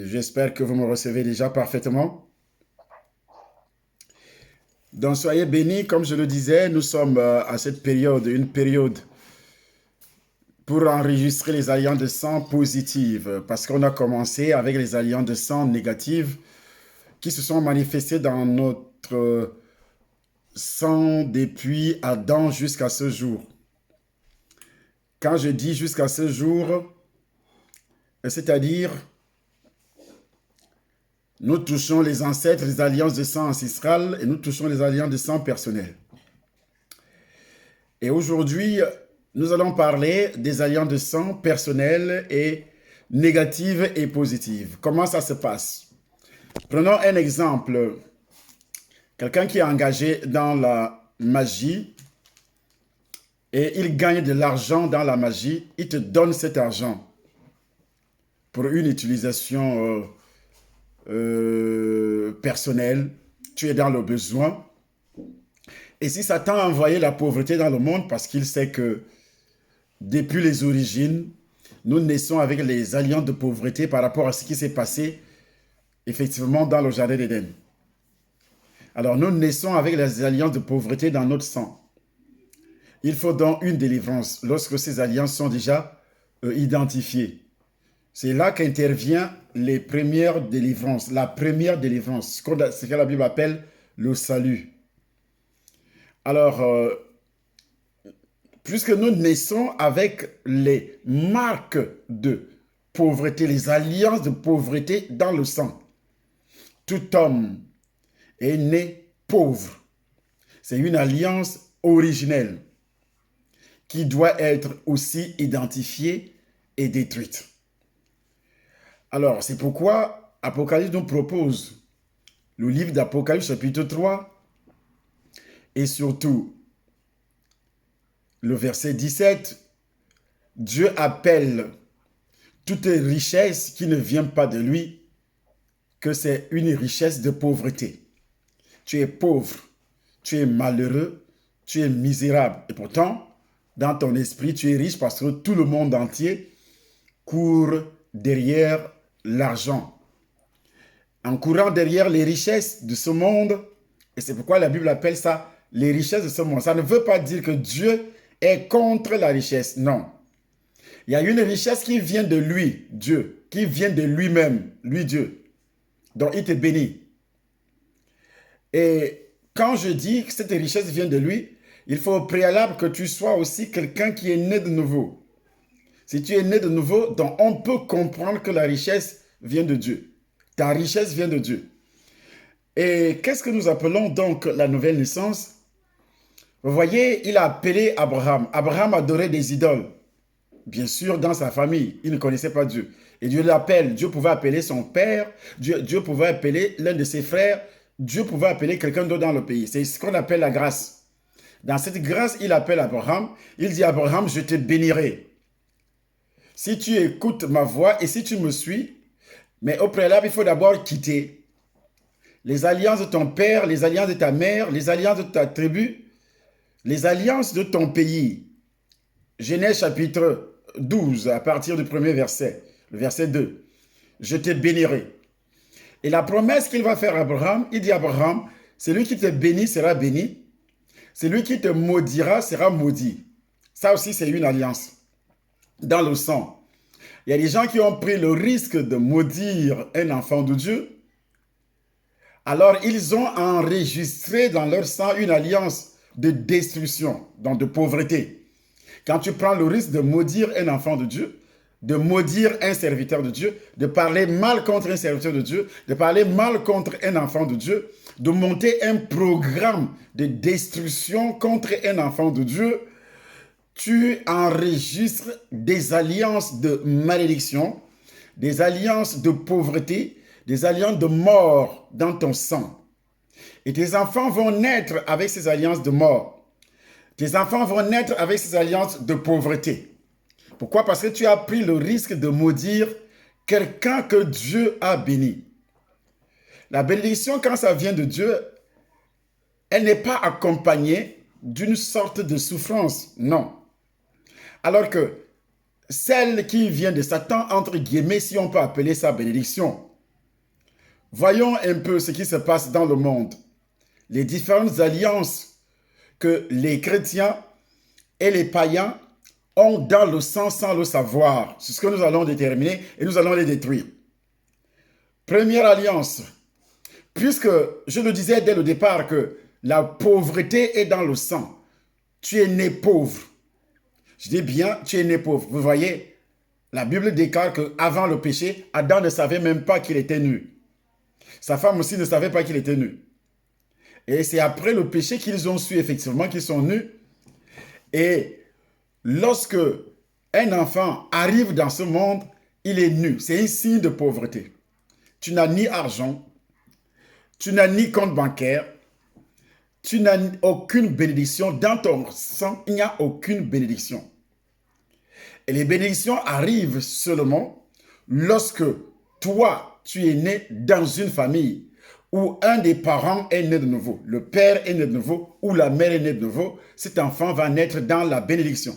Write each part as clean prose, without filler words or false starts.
J'espère que vous me recevez déjà parfaitement. Donc soyez bénis, comme je le disais, nous sommes à cette période, une période pour enregistrer les alliances de sang positives, parce qu'on a commencé avec les alliances de sang négatives qui se sont manifestées dans notre sang depuis Adam jusqu'à ce jour. Quand je dis jusqu'à ce jour, c'est-à-dire nous touchons les ancêtres, les alliances de sang ancestrales et nous touchons les alliances de sang personnelles. Et aujourd'hui, nous allons parler des alliances de sang personnelles et négatives et positives. Comment ça se passe? Prenons un exemple. Quelqu'un qui est engagé dans la magie et il gagne de l'argent dans la magie, il te donne cet argent pour une utilisation personnelle. Tu es dans le besoin. Et si Satan a envoyé la pauvreté dans le monde parce qu'il sait que depuis les origines, nous naissons avec les alliances de pauvreté par rapport à ce qui s'est passé effectivement dans le jardin d'Éden. Alors nous naissons avec les alliances de pauvreté dans notre sang. Il faut donc une délivrance lorsque ces alliances sont déjà identifiées. C'est là qu'intervient les premières délivrances, la première délivrance, ce que la Bible appelle le salut. Alors, puisque nous naissons avec les marques de pauvreté, les alliances de pauvreté dans le sang, tout homme est né pauvre. C'est une alliance originelle qui doit être aussi identifiée et détruite. Alors, c'est pourquoi Apocalypse nous propose le livre d'Apocalypse chapitre 3 et surtout le verset 17, Dieu appelle toute richesse qui ne vient pas de lui, que c'est une richesse de pauvreté. Tu es pauvre, tu es malheureux, tu es misérable. Et pourtant, dans ton esprit, tu es riche parce que tout le monde entier court derrière l'argent. En courant derrière les richesses de ce monde, et c'est pourquoi la Bible appelle ça les richesses de ce monde. Ça ne veut pas dire que Dieu est contre la richesse, non. Il y a une richesse qui vient de lui, Dieu, qui vient de lui-même, lui Dieu. Donc il te bénit. Et quand je dis que cette richesse vient de lui, il faut au préalable que tu sois aussi quelqu'un qui est né de nouveau. Si tu es né de nouveau, donc on peut comprendre que la richesse vient de Dieu. Ta richesse vient de Dieu. Et qu'est-ce que nous appelons donc la nouvelle naissance? Vous voyez, il a appelé Abraham. Abraham adorait des idoles. Bien sûr, dans sa famille, il ne connaissait pas Dieu. Et Dieu l'appelle. Dieu pouvait appeler son père. Dieu pouvait appeler l'un de ses frères. Dieu pouvait appeler quelqu'un d'autre dans le pays. C'est ce qu'on appelle la grâce. Dans cette grâce, il appelle Abraham. Il dit, Abraham, je te bénirai. Si tu écoutes ma voix et si tu me suis, mais au préalable, il faut d'abord quitter les alliances de ton père, les alliances de ta mère, les alliances de ta tribu, les alliances de ton pays. Genèse chapitre 12, à partir du premier verset, le verset 2. Je te bénirai. Et la promesse qu'il va faire à Abraham, il dit à Abraham, celui qui te bénit sera béni, celui qui te maudira sera maudit. Ça aussi, c'est une alliance. Dans le sang. Il y a des gens qui ont pris le risque de maudire un enfant de Dieu. Alors, ils ont enregistré dans leur sang une alliance de destruction, donc de pauvreté. Quand tu prends le risque de maudire un enfant de Dieu, de maudire un serviteur de Dieu, de parler mal contre un serviteur de Dieu, de parler mal contre un enfant de Dieu, de monter un programme de destruction contre un enfant de Dieu, tu enregistres des alliances de malédiction, des alliances de pauvreté, des alliances de mort dans ton sang. Et tes enfants vont naître avec ces alliances de mort. Tes enfants vont naître avec ces alliances de pauvreté. Pourquoi? Parce que tu as pris le risque de maudire quelqu'un que Dieu a béni. La bénédiction, quand ça vient de Dieu, elle n'est pas accompagnée d'une sorte de souffrance, non. Alors que celle qui vient de Satan, entre guillemets, si on peut appeler ça bénédiction. Voyons un peu ce qui se passe dans le monde. Les différentes alliances que les chrétiens et les païens ont dans le sang sans le savoir. C'est ce que nous allons déterminer et nous allons les détruire. Première alliance. Puisque je le disais dès le départ que la pauvreté est dans le sang. Tu es né pauvre. Je dis bien, tu es né pauvre. Vous voyez, la Bible déclare qu'avant le péché, Adam ne savait même pas qu'il était nu. Sa femme aussi ne savait pas qu'il était nu. Et c'est après le péché qu'ils ont su effectivement qu'ils sont nus. Et lorsque un enfant arrive dans ce monde, il est nu. C'est un signe de pauvreté. Tu n'as ni argent, tu n'as ni compte bancaire, tu n'as aucune bénédiction. Dans ton sang, il n'y a aucune bénédiction. Et les bénédictions arrivent seulement lorsque toi, tu es né dans une famille où un des parents est né de nouveau, le père est né de nouveau ou la mère est née de nouveau, cet enfant va naître dans la bénédiction.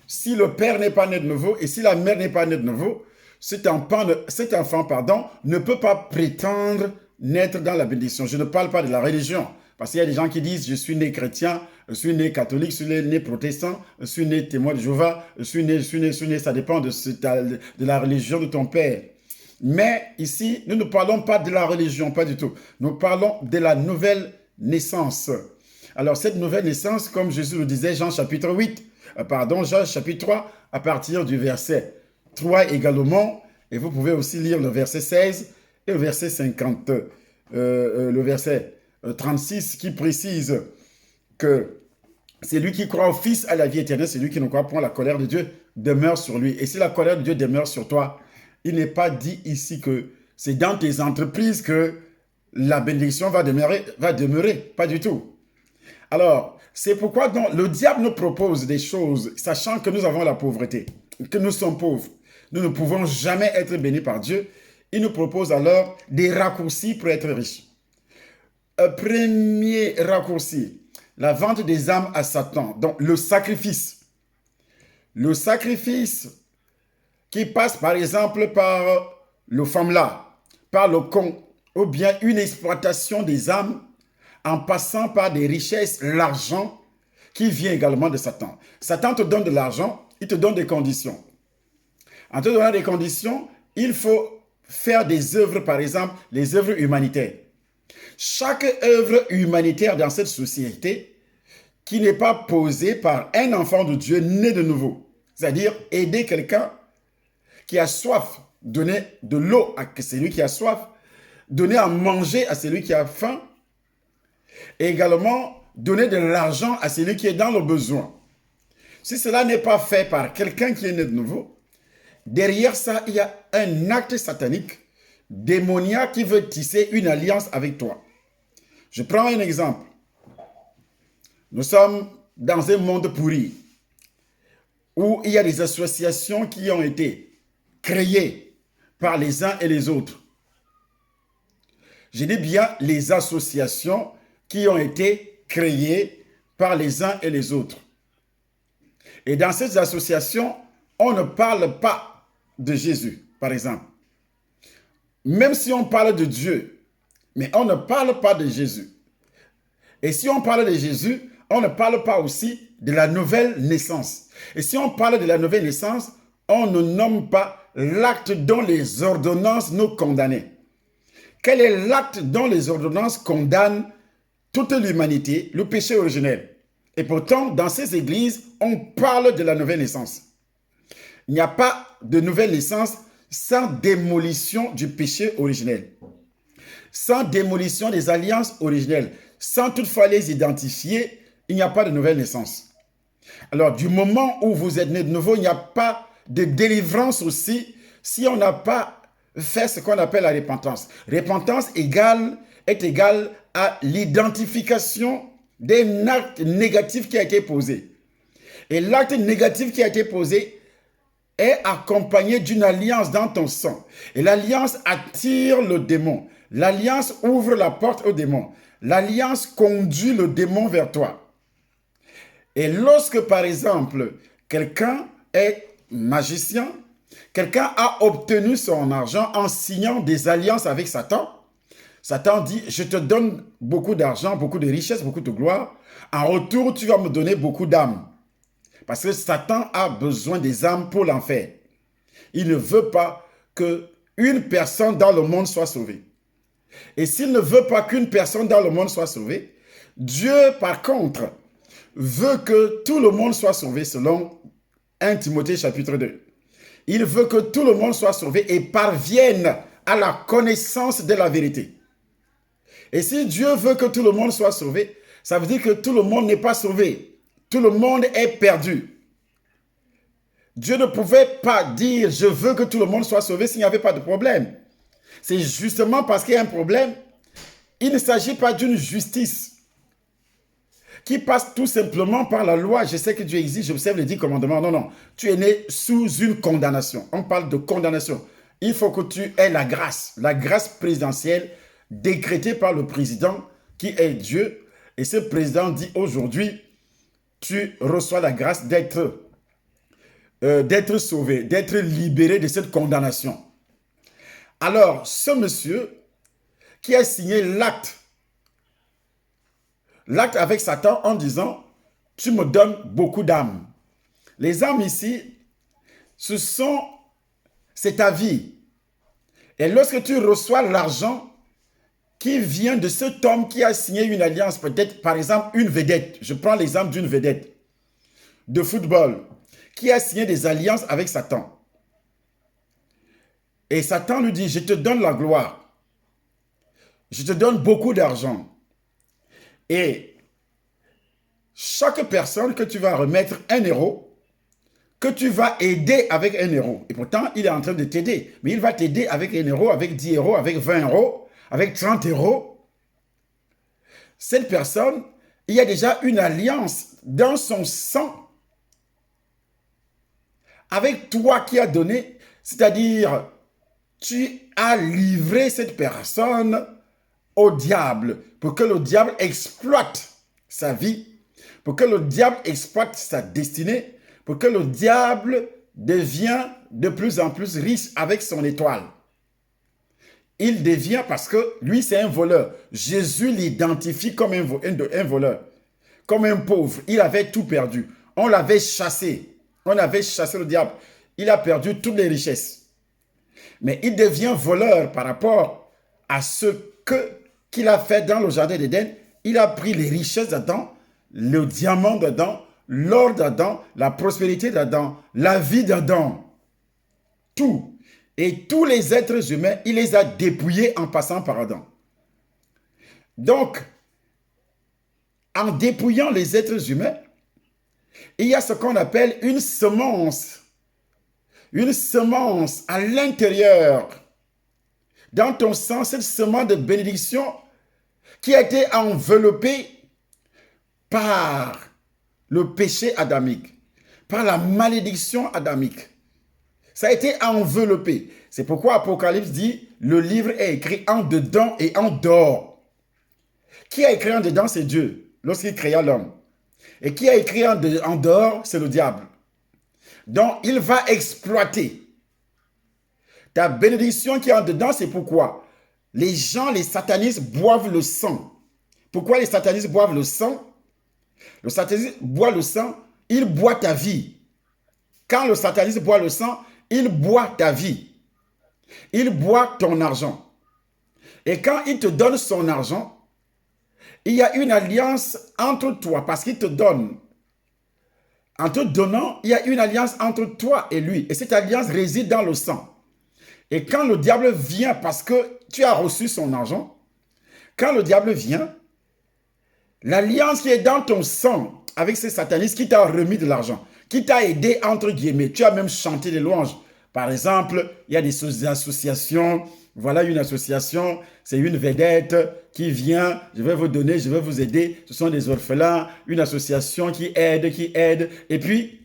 Si le père n'est pas né de nouveau et si la mère n'est pas née de nouveau, cet enfant ne peut pas prétendre naître dans la bénédiction. Je ne parle pas de la religion, parce qu'il y a des gens qui disent « je suis né chrétien, je suis né catholique, je suis né protestant, je suis né témoin de Jéhovah, je suis né, ça dépend de la religion de ton père. » Mais ici, nous ne parlons pas de la religion, pas du tout. Nous parlons de la nouvelle naissance. Alors, cette nouvelle naissance, comme Jésus le disait, Jean chapitre 3, à partir du verset 3 également, et vous pouvez aussi lire le verset 16 et le verset 50, le verset 36 qui précise que c'est lui qui croit au Fils à la vie éternelle, c'est lui qui ne croit point, la colère de Dieu demeure sur lui. Et si la colère de Dieu demeure sur toi, il n'est pas dit ici que c'est dans tes entreprises que la bénédiction va demeurer, pas du tout. Alors, c'est pourquoi donc, le diable nous propose des choses, sachant que nous avons la pauvreté, que nous sommes pauvres. Nous ne pouvons jamais être bénis par Dieu. Il nous propose alors des raccourcis pour être riches. Premier raccourci, la vente des âmes à Satan. Donc, le sacrifice. Le sacrifice qui passe par exemple par le FAMLA, par le con, ou bien une exploitation des âmes en passant par des richesses, l'argent qui vient également de Satan. Satan te donne de l'argent, il te donne des conditions. En te donnant des conditions, il faut faire des œuvres, par exemple, les œuvres humanitaires. Chaque œuvre humanitaire dans cette société qui n'est pas posée par un enfant de Dieu né de nouveau, c'est-à-dire aider quelqu'un qui a soif, donner de l'eau à celui qui a soif, donner à manger à celui qui a faim, et également donner de l'argent à celui qui est dans le besoin. Si cela n'est pas fait par quelqu'un qui est né de nouveau, derrière ça, il y a un acte satanique, démoniaque qui veut tisser une alliance avec toi. Je prends un exemple. Nous sommes dans un monde pourri, où il y a des associations qui ont été créées par les uns et les autres. Je dis bien les associations qui ont été créées par les uns et les autres. Et dans ces associations, on ne parle pas de Jésus, par exemple. Même si on parle de Dieu, mais on ne parle pas de Jésus. Et si on parle de Jésus, on ne parle pas aussi de la nouvelle naissance. Et si on parle de la nouvelle naissance, on ne nomme pas l'acte dont les ordonnances nous condamnaient. Quel est l'acte dont les ordonnances condamnent toute l'humanité, le péché originel? Et pourtant, dans ces églises, on parle de la nouvelle naissance. Il n'y a pas de nouvelle naissance sans démolition du péché originel, sans démolition des alliances originelles, sans toutefois les identifier, il n'y a pas de nouvelle naissance. Alors, du moment où vous êtes né de nouveau, il n'y a pas de délivrance aussi si on n'a pas fait ce qu'on appelle la repentance. Repentance est égale à l'identification d'un acte négatif qui a été posé. Et l'acte négatif qui a été posé est accompagné d'une alliance dans ton sang. Et l'alliance attire le démon. L'alliance ouvre la porte au démon. L'alliance conduit le démon vers toi. Et lorsque, par exemple, quelqu'un est magicien, quelqu'un a obtenu son argent en signant des alliances avec Satan. Satan dit, je te donne beaucoup d'argent, beaucoup de richesses, beaucoup de gloire. En retour, tu vas me donner beaucoup d'âmes. Parce que Satan a besoin des âmes pour l'enfer. Il ne veut pas qu'une personne dans le monde soit sauvée. Et s'il ne veut pas qu'une personne dans le monde soit sauvée, Dieu, par contre, veut que tout le monde soit sauvé selon 1 Timothée chapitre 2. Il veut que tout le monde soit sauvé et parvienne à la connaissance de la vérité. Et si Dieu veut que tout le monde soit sauvé, ça veut dire que tout le monde n'est pas sauvé. Tout le monde est perdu. Dieu ne pouvait pas dire « je veux que tout le monde soit sauvé » s'il n'y avait pas de problème. C'est justement parce qu'il y a un problème. Il ne s'agit pas d'une justice qui passe tout simplement par la loi. Je sais que Dieu existe, j'observe les 10 commandements. Non, non. Tu es né sous une condamnation. On parle de condamnation. Il faut que tu aies la grâce présidentielle décrétée par le président qui est Dieu. Et ce président dit aujourd'hui, tu reçois la grâce d'être sauvé, d'être libéré de cette condamnation. Alors, ce monsieur qui a signé l'acte avec Satan en disant, tu me donnes beaucoup d'âmes. Les âmes ici, c'est ta vie. Et lorsque tu reçois l'argent qui vient de cet homme qui a signé une alliance, peut-être par exemple une vedette, je prends l'exemple d'une vedette de football, qui a signé des alliances avec Satan. Et Satan lui dit, je te donne la gloire. Je te donne beaucoup d'argent. Et chaque personne que tu vas remettre 1 euro, que tu vas aider avec 1 euro. Et pourtant, il est en train de t'aider. Mais il va t'aider avec 1 euro, avec 10 euros, avec 20 euros, avec 30 euros. Cette personne, il y a déjà une alliance dans son sang avec toi qui as donné, c'est-à-dire tu as livré cette personne au diable pour que le diable exploite sa vie, pour que le diable exploite sa destinée, pour que le diable devienne de plus en plus riche avec son étoile. Il devient parce que lui c'est un voleur. Jésus l'identifie comme un voleur, comme un pauvre. Il avait tout perdu. On l'avait chassé. On avait chassé le diable. Il a perdu toutes les richesses. Mais il devient voleur par rapport à ce qu'il a fait dans le jardin d'Éden. Il a pris les richesses d'Adam, le diamant d'Adam, l'or d'Adam, la prospérité d'Adam, la vie d'Adam. Tout. Et tous les êtres humains, il les a dépouillés en passant par Adam. Donc, en dépouillant les êtres humains, il y a ce qu'on appelle une semence. Une semence à l'intérieur. Dans ton sang, cette semence de bénédiction qui a été enveloppée par le péché adamique, par la malédiction adamique. Ça a été enveloppé. C'est pourquoi Apocalypse dit, le livre est écrit en dedans et en dehors. Qui a écrit en dedans, c'est Dieu, lorsqu'il créa l'homme. Et qui a écrit en dehors, c'est le diable. Donc, il va exploiter. Ta bénédiction qui est en dedans, c'est pourquoi les gens, les satanistes, boivent le sang. Pourquoi les satanistes boivent le sang? Le sataniste boit le sang, il boit ta vie. Quand le sataniste boit le sang, il boit ta vie. Il boit ton argent. Et quand il te donne son argent, il y a une alliance entre toi parce qu'il te donne. En te donnant, il y a une alliance entre toi et lui. Et cette alliance réside dans le sang. Et quand le diable vient parce que tu as reçu son argent, quand le diable vient, l'alliance qui est dans ton sang avec ces satanistes qui t'a remis de l'argent, qui t'a aidé entre guillemets, tu as même chanté des louanges. Par exemple, il y a des associations, voilà une association, c'est une vedette qui vient, je vais vous donner, je vais vous aider, ce sont des orphelins, une association qui aide, et puis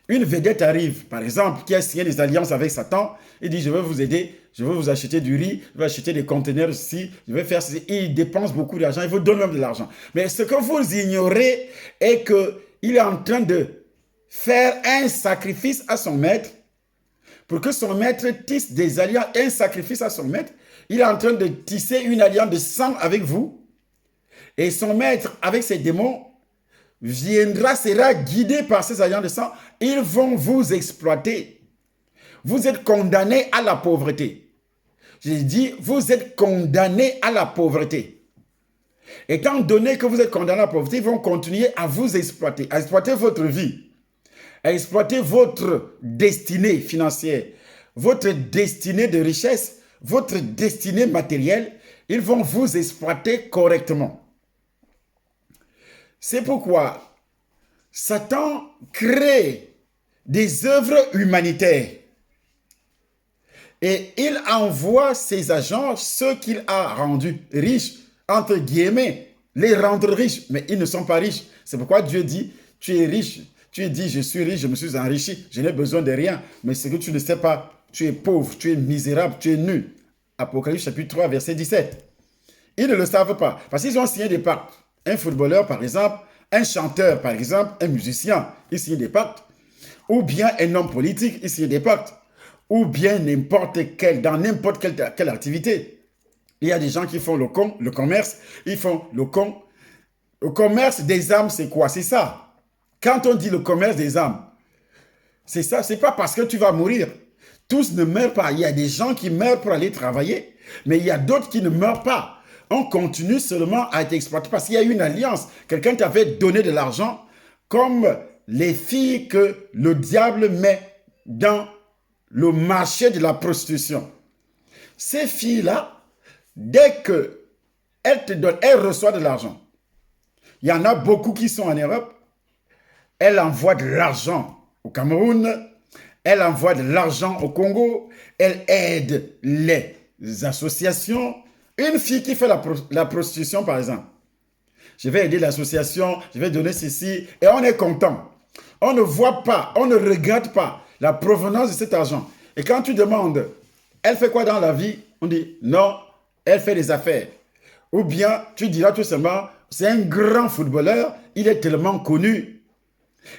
une vedette arrive, par exemple, qui a signé des alliances avec Satan, il dit, je vais vous aider, je vais vous acheter du riz, je vais acheter des conteneurs ici, je vais faire ceci, et il dépense beaucoup d'argent, il vous donne même de l'argent. Mais ce que vous ignorez est qu'il est en train de faire un sacrifice à son maître, pour que son maître tisse des alliances, un sacrifice à son maître. Il est en train de tisser une alliance de sang avec vous. Et son maître, avec ses démons, sera guidé par ces alliances de sang. Ils vont vous exploiter. Vous êtes condamné à la pauvreté. J'ai dit, vous êtes condamné à la pauvreté. Étant donné que vous êtes condamné à la pauvreté, ils vont continuer à vous exploiter, à exploiter votre vie, à exploiter votre destinée financière, votre destinée de richesse, votre destinée matérielle. Ils vont vous exploiter correctement. C'est pourquoi Satan crée des œuvres humanitaires et il envoie ses agents, ceux qu'il a rendus riches, entre guillemets, les rendre riches, mais ils ne sont pas riches. C'est pourquoi Dieu dit, tu es riche, tu dis, je suis riche, je me suis enrichi, je n'ai besoin de rien, mais ce que tu ne sais pas, tu es pauvre, tu es misérable, tu es nul. Apocalypse chapitre 3, verset 17. Ils ne le savent pas, parce qu'ils ont signé des pactes. Un footballeur, par exemple, un chanteur, par exemple, un musicien, il signe des pactes. Ou bien un homme politique, il signe des pactes. Ou bien n'importe quel, dans n'importe quelle activité. Il y a des gens qui font le commerce, ils font le con. Le commerce des âmes, c'est quoi? C'est ça. Quand on dit le commerce des âmes, c'est ça. C'est pas parce que tu vas mourir. Tous ne meurent pas. Il y a des gens qui meurent pour aller travailler, mais il y a d'autres qui ne meurent pas. On continue seulement à être exploité parce qu'il y a une alliance. Quelqu'un t'avait donné de l'argent comme les filles que le diable met dans le marché de la prostitution. Ces filles-là, dès qu'elles te donnent, elles reçoivent de l'argent. Il y en a beaucoup qui sont en Europe. Elles envoient de l'argent au Cameroun. Elles envoient de l'argent au Congo. Elles aident les associations. Une fille qui fait la prostitution, par exemple. Je vais aider l'association, je vais donner ceci, et on est content. On ne voit pas, on ne regarde pas la provenance de cet argent. Et quand tu demandes, elle fait quoi dans la vie? On dit, non, elle fait des affaires. Ou bien, tu diras tout simplement, c'est un grand footballeur, il est tellement connu.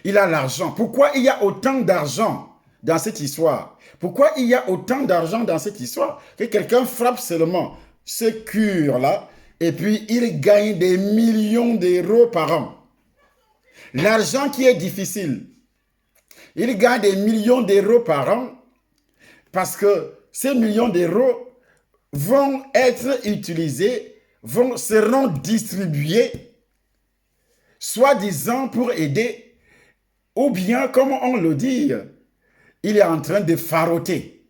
Il a l'argent. Pourquoi il y a autant d'argent dans cette histoire? Pourquoi il y a autant d'argent dans cette histoire que quelqu'un frappe seulement ce cure-là et puis il gagne des millions d'euros par an? L'argent qui est difficile, il gagne des millions d'euros par an parce que ces millions d'euros vont être utilisés, seront distribués, soi-disant pour aider, ou bien, comme on le dit, il est en train de faroter.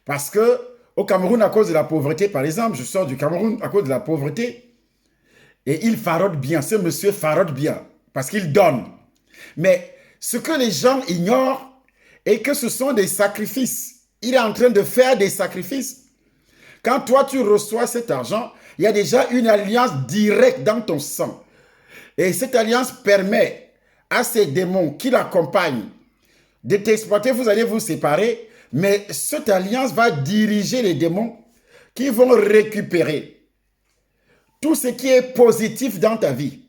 Parce que au Cameroun, à cause de la pauvreté, par exemple, je sors du Cameroun à cause de la pauvreté, et il farote bien, ce monsieur farote bien, parce qu'il donne. Mais ce que les gens ignorent est que ce sont des sacrifices. Il est en train de faire des sacrifices. Quand toi, tu reçois cet argent, il y a déjà une alliance directe dans ton sang. Et cette alliance permet à ces démons qui l'accompagnent de t'exploiter. Vous allez vous séparer, mais cette alliance va diriger les démons qui vont récupérer tout ce qui est positif dans ta vie.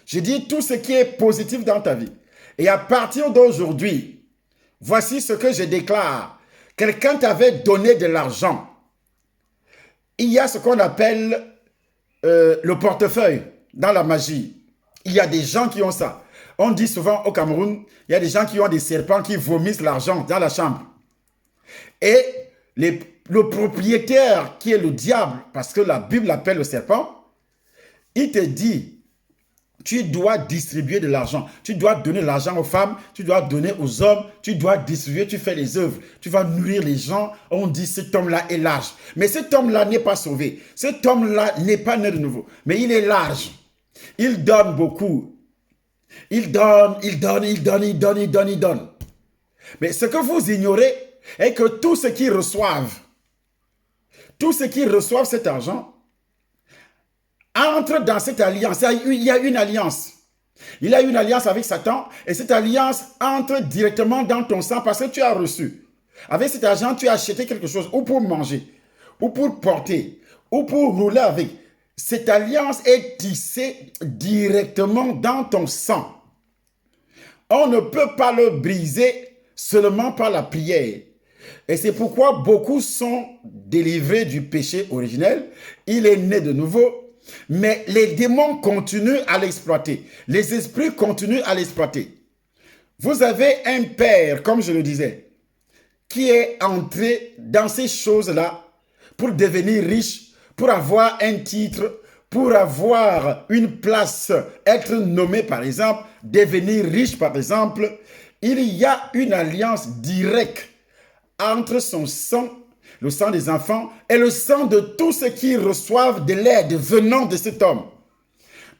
Je dis tout ce qui est positif dans ta vie. Et à partir d'aujourd'hui, voici ce que je déclare. Quelqu'un t'avait donné de l'argent. Il y a ce qu'on appelle le portefeuille dans la magie. Il y a des gens qui ont ça. On dit souvent au Cameroun, il y a des gens qui ont des serpents qui vomissent l'argent dans la chambre. Et le propriétaire qui est le diable, parce que la Bible l'appelle le serpent, il te dit, tu dois distribuer de l'argent. Tu dois donner l'argent aux femmes, tu dois donner aux hommes, tu dois distribuer, tu fais les œuvres. Tu vas nourrir les gens. On dit, cet homme-là est large. Mais cet homme-là n'est pas sauvé. Cet homme-là n'est pas né de nouveau. Mais il est large. Il donne beaucoup. Il donne, il donne, il donne, il donne, il donne, il donne. Mais ce que vous ignorez est que tous ceux qui reçoivent cet argent, entre dans cette alliance. Il y a une alliance. Il y a une alliance avec Satan et cette alliance entre directement dans ton sang parce que tu as reçu. Avec cet argent, tu as acheté quelque chose ou pour manger, ou pour porter, ou pour rouler avec. Cette alliance est tissée directement dans ton sang. On ne peut pas le briser seulement par la prière. Et c'est pourquoi beaucoup sont délivrés du péché originel. Il est né de nouveau, mais les démons continuent à l'exploiter. Les esprits continuent à l'exploiter. Vous avez un père, comme je le disais, qui est entré dans ces choses-là pour devenir riche, pour avoir un titre, pour avoir une place, être nommé par exemple, devenir riche par exemple. Il y a une alliance directe entre son sang, le sang des enfants, et le sang de tous ceux qui reçoivent de l'aide venant de cet homme.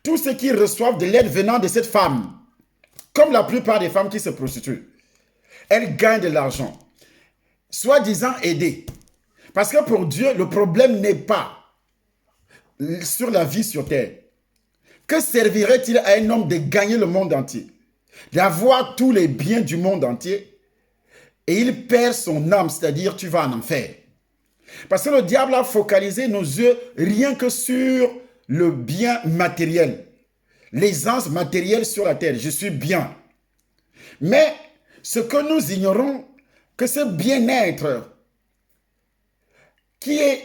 Tous ceux qui reçoivent de l'aide venant de cette femme. Comme la plupart des femmes qui se prostituent. Elles gagnent de l'argent. Soi-disant aidées. Parce que pour Dieu, le problème n'est pas sur la vie sur terre. Que servirait-il à un homme de gagner le monde entier? D'avoir tous les biens du monde entier et il perd son âme, c'est-à-dire tu vas en enfer. Parce que le diable a focalisé nos yeux rien que sur le bien matériel. L'aisance matérielle sur la terre, je suis bien. Mais ce que nous ignorons, que ce bien-être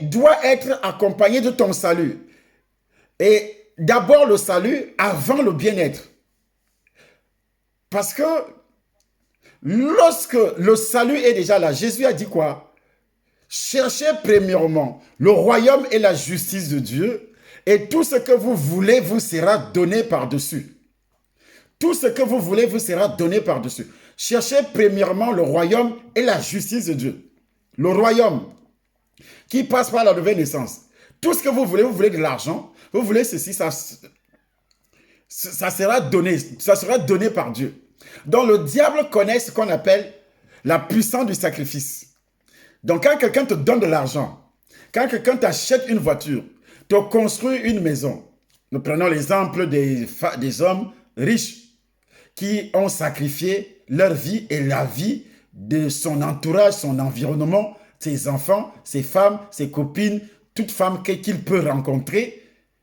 doit être accompagné de ton salut. Et d'abord le salut avant le bien-être. Parce que lorsque le salut est déjà là, Jésus a dit quoi? Cherchez premièrement le royaume et la justice de Dieu, et tout ce que vous voulez vous sera donné par-dessus. Tout ce que vous voulez vous sera donné par-dessus. Cherchez premièrement le royaume et la justice de Dieu. Le royaume qui passe par la nouvelle naissance. Tout ce que vous voulez de l'argent, vous voulez ceci, ça sera donné par Dieu. Donc le diable connaît ce qu'on appelle la puissance du sacrifice. Donc quand quelqu'un te donne de l'argent, quand quelqu'un t'achète une voiture, te construit une maison, nous prenons l'exemple des hommes riches qui ont sacrifié leur vie et la vie de son entourage, son environnement, ses enfants, ses femmes, ses copines, toute femme qu'il peut rencontrer,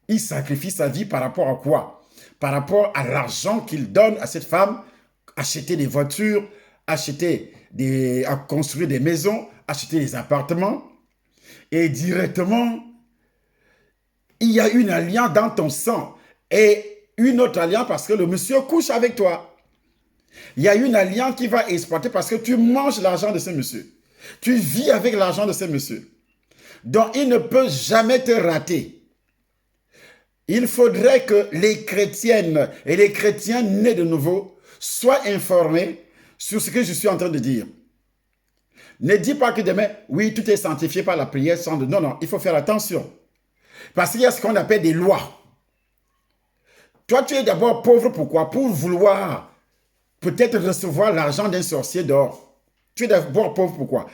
il sacrifie sa vie par rapport à quoi? Par rapport à l'argent qu'il donne à cette femme, acheter des voitures, construire des maisons, acheter des appartements. Et directement, il y a une alliance dans ton sang et une autre alliance parce que le monsieur couche avec toi. Il y a une alliance qui va exploiter parce que tu manges l'argent de ce monsieur. Tu vis avec l'argent de ce monsieur. Donc, il ne peut jamais te rater. Il faudrait que les chrétiennes et les chrétiens nés de nouveau soient informés sur ce que je suis en train de dire. Ne dis pas que demain, oui, tout est sanctifié par la prière. Non, non, il faut faire attention. Parce qu'il y a ce qu'on appelle des lois. Toi, tu es d'abord pauvre, pourquoi? Pour vouloir peut-être recevoir l'argent d'un sorcier dehors. Tu es d'abord pauvre, pourquoi?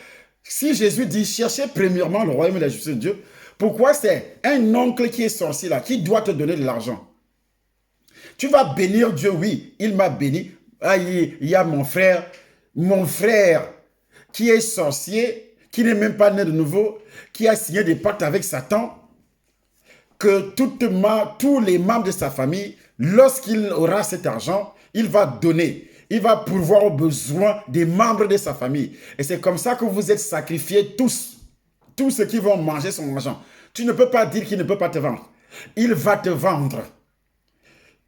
Si Jésus dit, cherchez premièrement le royaume et la justice de Dieu, pourquoi c'est un oncle qui est sorcier là, qui doit te donner de l'argent? Tu vas bénir Dieu, oui, il m'a béni. Ah, il y a mon frère qui est sorcier, qui n'est même pas né de nouveau, qui a signé des pactes avec Satan, que tous les membres de sa famille, lorsqu'il aura cet argent, il va donner. Il va pourvoir aux besoins des membres de sa famille. Et c'est comme ça que vous êtes sacrifiés tous ceux qui vont manger son argent. Tu ne peux pas dire qu'il ne peut pas te vendre. Il va te vendre.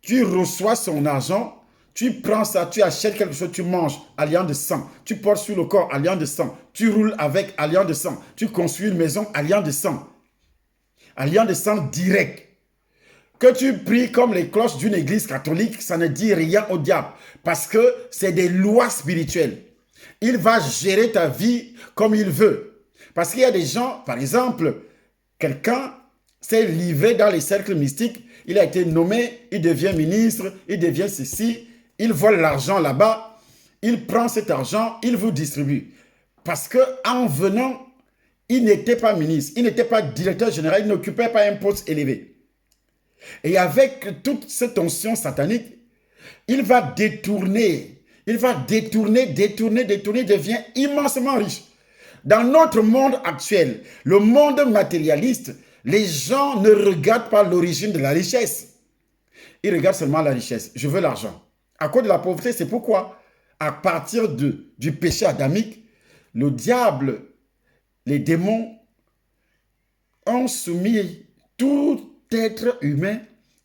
Tu reçois son argent, tu prends ça, tu achètes quelque chose, tu manges, alliant de sang. Tu portes sur le corps, alliant de sang. Tu roules avec, alliant de sang. Tu construis une maison, alliant de sang. Alliant de sang direct. Que tu pries comme les cloches d'une église catholique, ça ne dit rien au diable. Parce que c'est des lois spirituelles. Il va gérer ta vie comme il veut. Parce qu'il y a des gens, par exemple, quelqu'un s'est livré dans les cercles mystiques, il a été nommé, il devient ministre, il devient ceci, il vole l'argent là-bas, il prend cet argent, il vous distribue. Parce qu'en venant, il n'était pas ministre, il n'était pas directeur général, il n'occupait pas un poste élevé. Et avec toute cette onction satanique, il va détourner, devient immensement riche. Dans notre monde actuel, le monde matérialiste, les gens ne regardent pas l'origine de la richesse. Ils regardent seulement la richesse. Je veux l'argent. À cause de la pauvreté, c'est pourquoi, à partir du péché adamique, le diable, les démons ont soumis tout être humain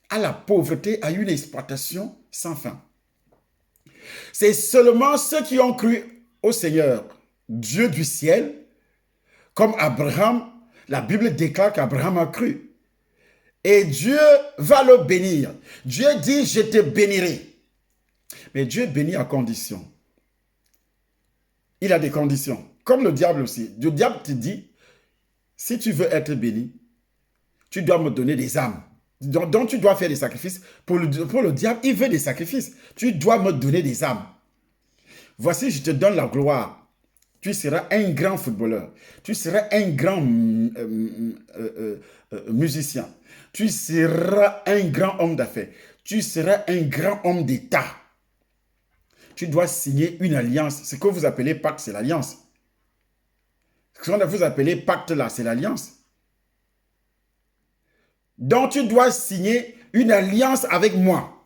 à la pauvreté, à une exploitation sans fin. C'est seulement ceux qui ont cru au Seigneur, Dieu du ciel, comme Abraham, la Bible déclare qu'Abraham a cru. Et Dieu va le bénir. Dieu dit, je te bénirai. Mais Dieu bénit à condition. Il a des conditions. Comme le diable aussi. Le diable te dit, si tu veux être béni, tu dois me donner des âmes. Donc tu dois faire des sacrifices. Pour le diable, il veut des sacrifices. Tu dois me donner des âmes. Voici, je te donne la gloire. Tu seras un grand footballeur. Tu seras un grand musicien. Tu seras un grand homme d'affaires. Tu seras un grand homme d'État. Tu dois signer une alliance. Ce que vous appelez pacte, c'est l'alliance. Ce que vous appelez pacte là, c'est l'alliance. Donc tu dois signer une alliance avec moi.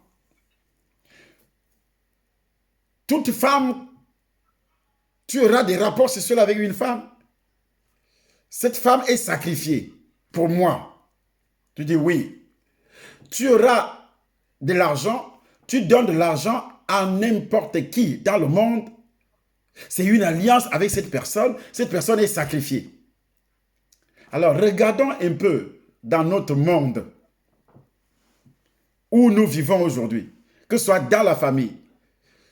Toute femme, tu auras des rapports sexuels avec une femme. Cette femme est sacrifiée pour moi. Tu dis oui. Tu auras de l'argent, tu donnes de l'argent à n'importe qui dans le monde. C'est une alliance avec cette personne est sacrifiée. Alors regardons un peu dans notre monde où nous vivons aujourd'hui, que ce soit dans la famille.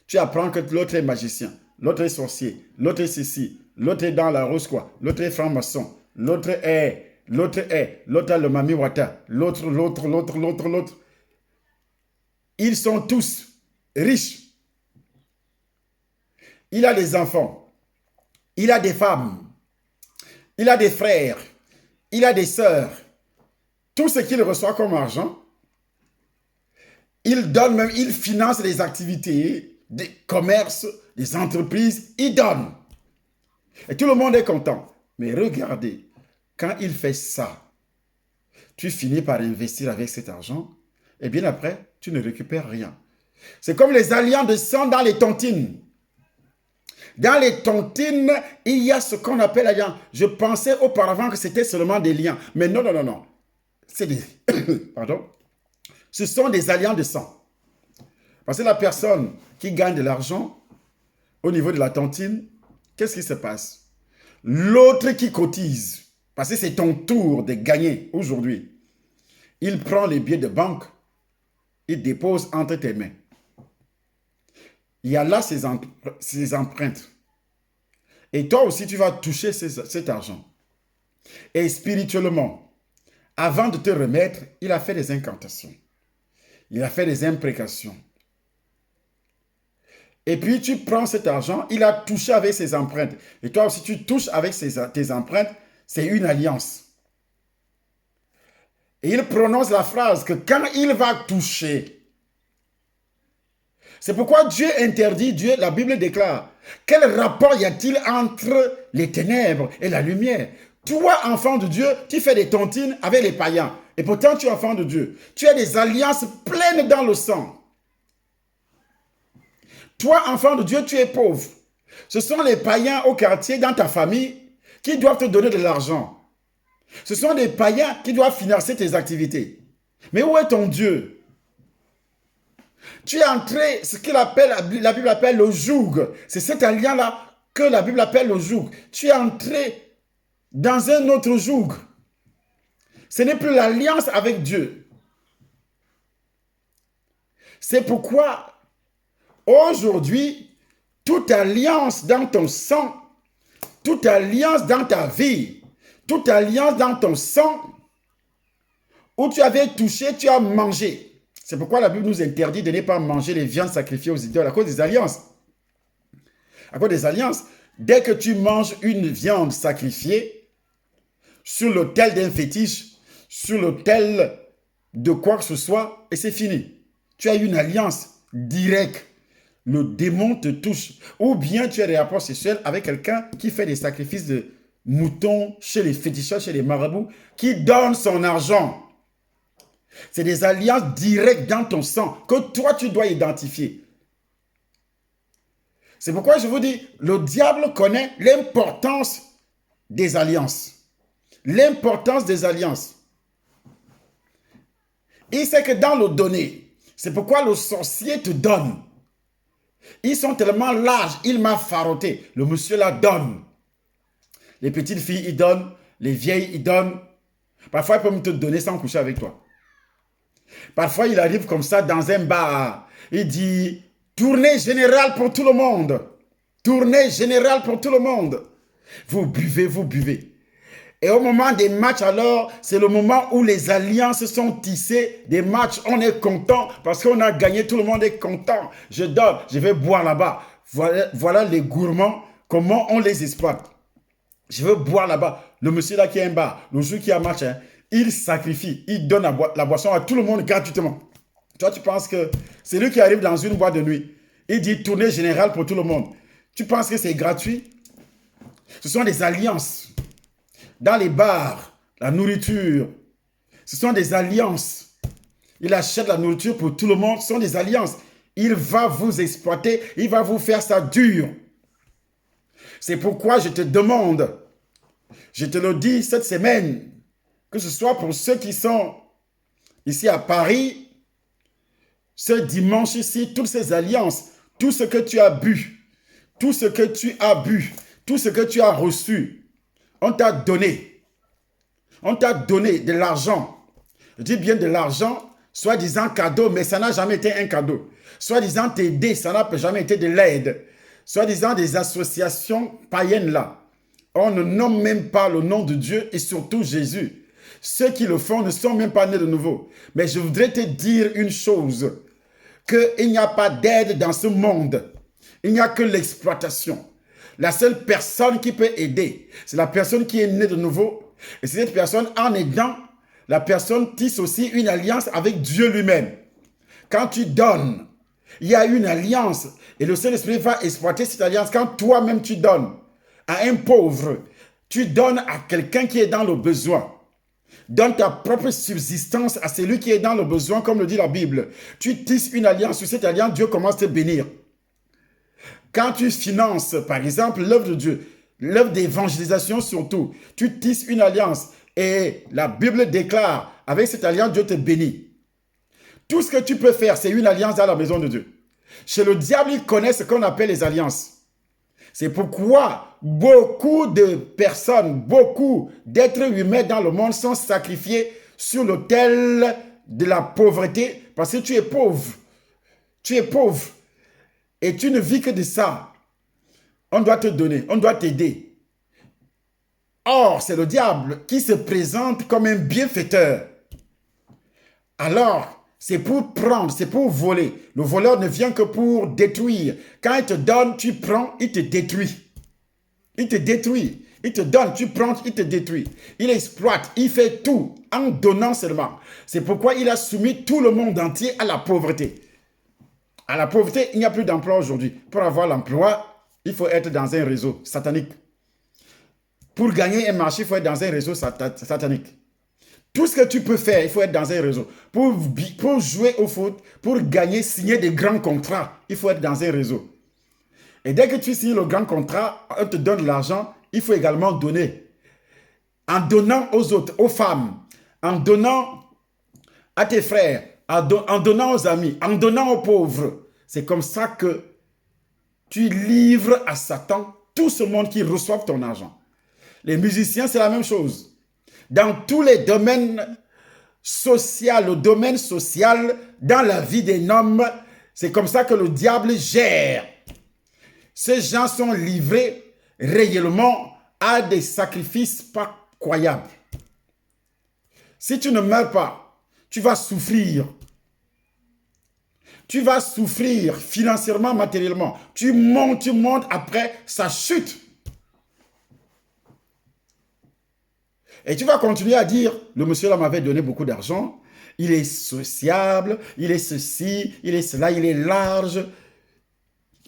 Tu apprends que l'autre est magicien, l'autre est sorcier, l'autre est ceci, l'autre est dans la rose quoi, l'autre est franc-maçon, l'autre a le mami wata, l'autre. Ils sont tous riches. Il a des enfants, il a des femmes, il a des frères, il a des sœurs. Tout ce qu'il reçoit comme argent, il donne même, il finance les activités, des commerces, des entreprises, il donne. Et tout le monde est content. Mais regardez, quand il fait ça, tu finis par investir avec cet argent, et bien après, tu ne récupères rien. C'est comme les alliances de sang dans les tontines. Dans les tontines, il y a ce qu'on appelle alliance. Je pensais auparavant que c'était seulement des liens. Mais non. C'est des... Pardon. Ce sont des alliances de sang. Parce que la personne qui gagne de l'argent au niveau de la tontine, qu'est-ce qui se passe? L'autre qui cotise, parce que c'est ton tour de gagner aujourd'hui, il prend les billets de banque, il dépose entre tes mains. Il y a là ses empreintes. Et toi aussi, tu vas toucher cet argent. Et spirituellement, avant de te remettre, il a fait des incantations. Il a fait des imprécations. Et puis, tu prends cet argent, il a touché avec ses empreintes. Et toi aussi, tu touches avec tes empreintes. C'est une alliance. Et il prononce la phrase que quand il va toucher, c'est pourquoi Dieu interdit, la Bible déclare, quel rapport y a-t-il entre les ténèbres et la lumière? Toi, enfant de Dieu, tu fais des tontines avec les païens. Et pourtant, tu es enfant de Dieu. Tu as des alliances pleines dans le sang. Toi, enfant de Dieu, tu es pauvre. Ce sont les païens au quartier, dans ta famille, qui doivent te donner de l'argent. Ce sont des païens qui doivent financer tes activités. Mais où est ton Dieu? Tu es entré, ce que la Bible appelle le joug. C'est cet alliance-là que la Bible appelle le joug. Tu es entré dans un autre joug. Ce n'est plus l'alliance avec Dieu. C'est pourquoi, aujourd'hui, toute alliance dans ton sang, toute alliance dans ta vie, toute alliance dans ton sang, où tu avais touché, tu as mangé. C'est pourquoi la Bible nous interdit de ne pas manger les viandes sacrifiées aux idoles à cause des alliances. À cause des alliances, dès que tu manges une viande sacrifiée sur l'autel d'un fétiche, sur l'autel de quoi que ce soit, et c'est fini. Tu as une alliance directe. Le démon te touche. Ou bien tu as des rapports sexuels avec quelqu'un qui fait des sacrifices de moutons chez les féticheurs, chez les marabouts, qui donne son argent. C'est des alliances directes dans ton sang que toi, tu dois identifier. C'est pourquoi je vous dis, le diable connaît l'importance des alliances. L'importance des alliances. Il sait que dans le donner, c'est pourquoi le sorcier te donne. Ils sont tellement larges, il m'a faroté. Le monsieur là donne. Les petites filles, ils donnent. Les vieilles, ils donnent. Parfois, il peut me te donner sans coucher avec toi. Parfois, il arrive comme ça dans un bar. Il dit, tournée générale pour tout le monde. Tournée générale pour tout le monde. Vous buvez, vous buvez. Et au moment des matchs, alors, c'est le moment où les alliances sont tissées. Des matchs, on est content parce qu'on a gagné, tout le monde est content. Je dors, je vais boire là-bas. Voilà les gourmands, comment on les exploite. Je veux boire là-bas. Le monsieur là qui a un bar, le jour qui a match, hein, il sacrifie, il donne la boisson à tout le monde gratuitement. Toi, tu penses que c'est lui qui arrive dans une boîte de nuit. Il dit tournée générale pour tout le monde. Tu penses que c'est gratuit? Ce sont des alliances. Dans les bars, la nourriture, ce sont des alliances. Il achète la nourriture pour tout le monde, ce sont des alliances. Il va vous exploiter, il va vous faire ça dur. C'est pourquoi je te demande, je te le dis cette semaine, que ce soit pour ceux qui sont ici à Paris, ce dimanche ici, toutes ces alliances, tout ce que tu as bu, tout ce que tu as bu, tout ce que tu as reçu, on t'a donné. On t'a donné de l'argent. Je dis bien de l'argent, soi-disant cadeau, mais ça n'a jamais été un cadeau. Soi-disant t'aider, ça n'a jamais été de l'aide. Soi-disant des associations païennes là. On ne nomme même pas le nom de Dieu et surtout Jésus. Ceux qui le font ne sont même pas nés de nouveau. Mais je voudrais te dire une chose, qu'il n'y a pas d'aide dans ce monde. Il n'y a que l'exploitation. La seule personne qui peut aider, c'est la personne qui est née de nouveau. Et cette personne, en aidant, la personne tisse aussi une alliance avec Dieu lui-même. Quand tu donnes, il y a une alliance. Et le Saint-Esprit va exploiter cette alliance. Quand toi-même tu donnes à un pauvre, tu donnes à quelqu'un qui est dans le besoin. Donne ta propre subsistance à celui qui est dans le besoin, comme le dit la Bible. Tu tisses une alliance. Sur cette alliance, Dieu commence à te bénir. Quand tu finances, par exemple, l'œuvre de Dieu, l'œuvre d'évangélisation surtout, tu tisses une alliance et la Bible déclare, avec cette alliance, Dieu te bénit. Tout ce que tu peux faire, c'est une alliance dans la maison de Dieu. Chez le diable, il connaît ce qu'on appelle les alliances. C'est pourquoi beaucoup de personnes, beaucoup d'êtres humains dans le monde sont sacrifiés sur l'autel de la pauvreté parce que tu es pauvre. Tu es pauvre. Et tu ne vis que de ça. On doit te donner, on doit t'aider. Or, c'est le diable qui se présente comme un bienfaiteur. Alors, c'est pour prendre, c'est pour voler. Le voleur ne vient que pour détruire. Quand il te donne, tu prends, il te détruit. Il te détruit. Il te donne, tu prends, il te détruit. Il exploite, il fait tout en donnant seulement. C'est pourquoi il a soumis tout le monde entier à la pauvreté. À la pauvreté, il n'y a plus d'emploi aujourd'hui. Pour avoir l'emploi, il faut être dans un réseau satanique. Pour gagner un marché, il faut être dans un réseau satanique. Tout ce que tu peux faire, il faut être dans un réseau. Pour jouer au foot, pour gagner, signer des grands contrats, il faut être dans un réseau. Et dès que tu signes le grand contrat, on te donne de l'argent, il faut également donner. En donnant aux autres, aux femmes, en donnant à tes frères, en donnant aux amis, en donnant aux pauvres. C'est comme ça que tu livres à Satan tout ce monde qui reçoit ton argent. Les musiciens, c'est la même chose. Dans tous les domaines sociaux, le domaine social, dans la vie d'un homme, c'est comme ça que le diable gère. Ces gens sont livrés réellement à des sacrifices pas croyables. Si tu ne meurs pas, tu vas souffrir. Tu vas souffrir financièrement, matériellement. Tu montes, après, ça chute. Et tu vas continuer à dire, le monsieur là m'avait donné beaucoup d'argent, il est sociable, il est ceci, il est cela, il est large,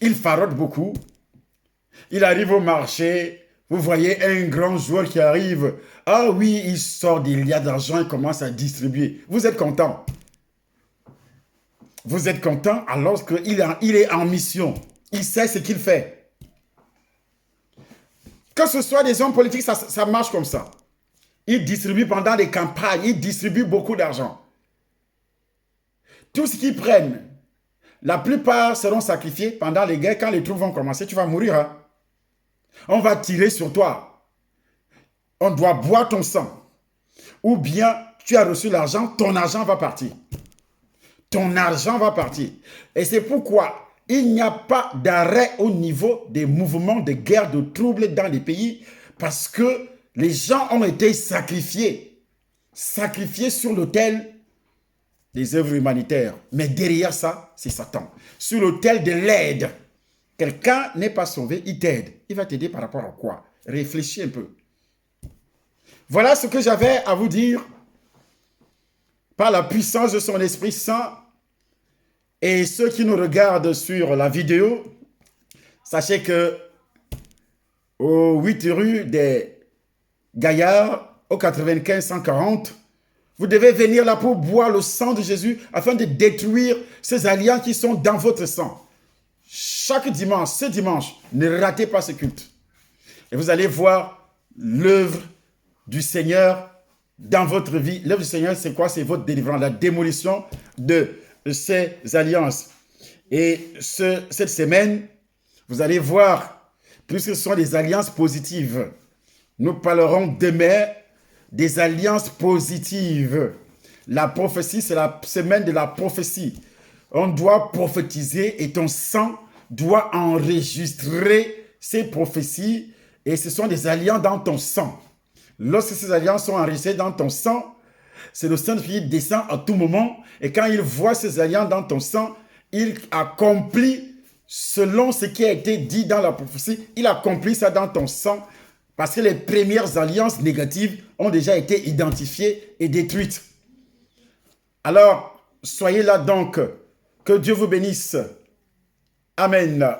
il farote beaucoup. Il arrive au marché, vous voyez un grand joueur qui arrive, ah oui, il sort des liasses d'argent, il commence à distribuer. Vous êtes content. Vous êtes content alors qu'il est en mission. Il sait ce qu'il fait. Que ce soit des hommes politiques, ça marche comme ça. Ils distribuent pendant les campagnes, ils distribuent beaucoup d'argent. Tout ce qu'ils prennent, la plupart seront sacrifiés pendant les guerres. Quand les troupes vont commencer, tu vas mourir. Hein? On va tirer sur toi. On doit boire ton sang. Ou bien, tu as reçu l'argent, ton argent va partir. Ton argent va partir. Et c'est pourquoi il n'y a pas d'arrêt au niveau des mouvements de guerre, de troubles dans les pays, parce que les gens ont été sacrifiés. Sacrifiés sur l'autel des œuvres humanitaires. Mais derrière ça, c'est Satan. Sur l'autel de l'aide. Quelqu'un n'est pas sauvé, il t'aide. Il va t'aider par rapport à quoi? Réfléchis un peu. Voilà ce que j'avais à vous dire par la puissance de son Esprit Saint. Et ceux qui nous regardent sur la vidéo, sachez que au 8 rue des Gaillards, au 95 140, vous devez venir là pour boire le sang de Jésus afin de détruire ces alliances qui sont dans votre sang. Chaque dimanche, ce dimanche, ne ratez pas ce culte. Et vous allez voir l'œuvre du Seigneur dans votre vie. L'œuvre du Seigneur, c'est quoi? C'est votre délivrance, la démolition de ces alliances. Et cette semaine, vous allez voir, puisque ce sont des alliances positives, nous parlerons demain des alliances positives. La prophétie, c'est la semaine de la prophétie. On doit prophétiser et ton sang doit enregistrer ces prophéties et ce sont des alliances dans ton sang. Lorsque ces alliances sont enregistrées dans ton sang, c'est le Saint-Esprit qui descend à tout moment et quand il voit ces alliances dans ton sang, il accomplit selon ce qui a été dit dans la prophétie, il accomplit ça dans ton sang parce que les premières alliances négatives ont déjà été identifiées et détruites. Alors, soyez là donc. Que Dieu vous bénisse. Amen.